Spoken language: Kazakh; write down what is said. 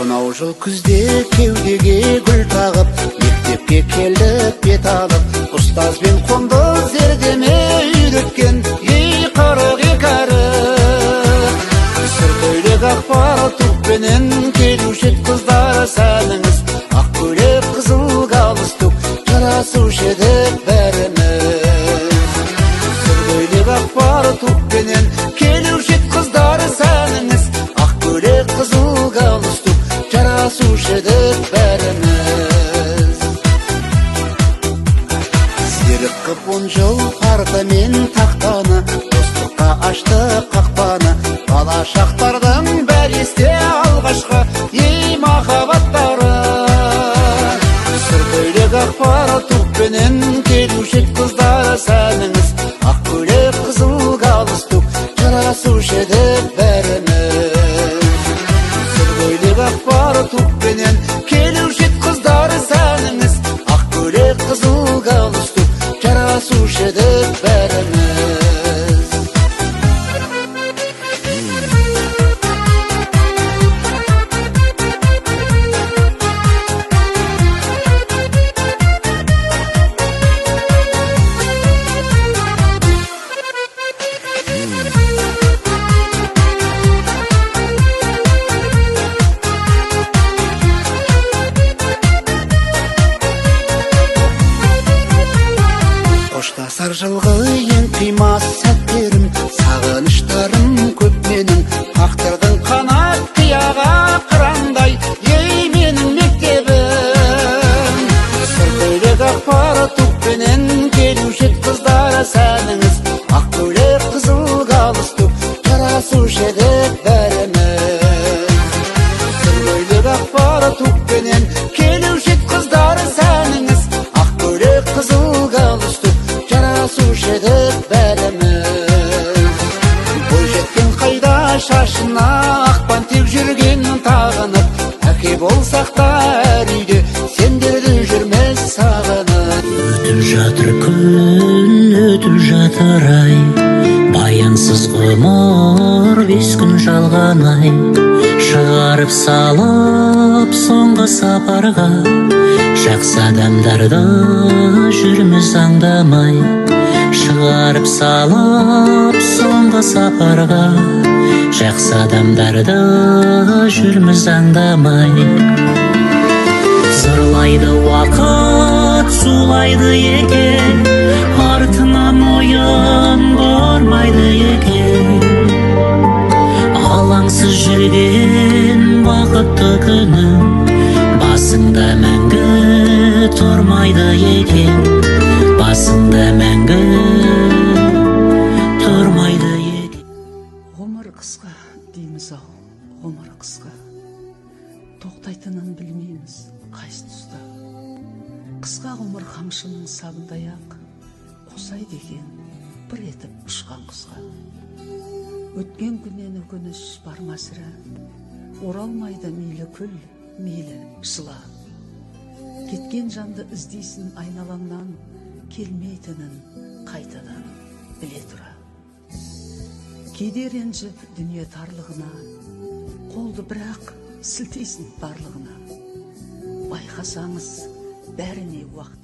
Сонау жыл күзде кеудеге гүл тағып, мектепке келдік бет алып, ұстазбен қонды зердеме үйреткен ей қырық екі әрі. Сұр көйлек ақпар тұқпенен келуші ед қыздар сәніңіз, ақ көйлек қызыл галстук жарасушы еді бәріміз. Сұр көйлек ақпар тұқпенен келуші ед қыздар сәніңіз, ақ көйлек қызыл галстук жарасушы еді бәріміз. Серік қып 10 жыл парта мен тақтаны, достыққа ашты қақпаны, бала шақтардың бәр есте алғашқы ей махаббаттары. Сұр көйлек ақпар тұқпенен келуші ед қыздар сәніңіз, ақ көйлек қызыл галстук жарасушы еді бәріміз. Сұр көйлек ақпар тұқпенен келуші ед қыздар сәніңіз, ақ көйлек қызыл галстук жарасушы еді бәріміз. Қоштасар жылғы ең қимас сәттерім, сағыныштарым көп менің, қақтырдың қанат қияға қырандай ей менің мектебім. Сұр көйлек ақпар тұқпенен келуші ед қыздар сәніңіз, ақ көйлек қызыл галстук жарасушы еді бәріміз. Сұр көйлек ақпар тұқпенен келуші ед қыздар сәніңіз, ақ көйлек қызыл галстук жарасушы еді бәріміз. Бойжеткен қайда шашына ақпан тек жүрген тағынып, әке болсақ та әр үйде сендерді жүрмес сағынып. Өтіп жатыр күн, өтіп жатыр ай, баянсыз ғұмыр 5 күн жалғанай. Шығарып салып соңғы сапарға, жақсы адамдарды жүрміз аңдамай. Шығарып салып соңғы сапарға, жақсы адамдарды жүрміз аңдамай. Зырлайды уақыт, сулайды екен, артынан ойын бұрмайды екен. Алаңсыз жүрген бақытты күнім, басыңда мәңгі тұрмайды екен, басыңда мәңгі тұрмайды екен. Ғұмыр қысқа дейміз ау, ғұмыр қысқа, тоқтайтынын білмейміз қайсы тұста. Қысқа ғұмыр қамшының сабындай ақ, қосайды екен бір етіп ұшқан құсқа. Өткен күннен өкініш бар ма сірә, оралмайды мейлі күл, мейлі жыла. Кеткен жанды іздейсің айналаңнан, келмейтінін қайтадан біле тұра. Кейде ренжіп дүние тарлығына, қолды бірақ сілтейсің барлығына. Байқасаңыз бәріне уақыт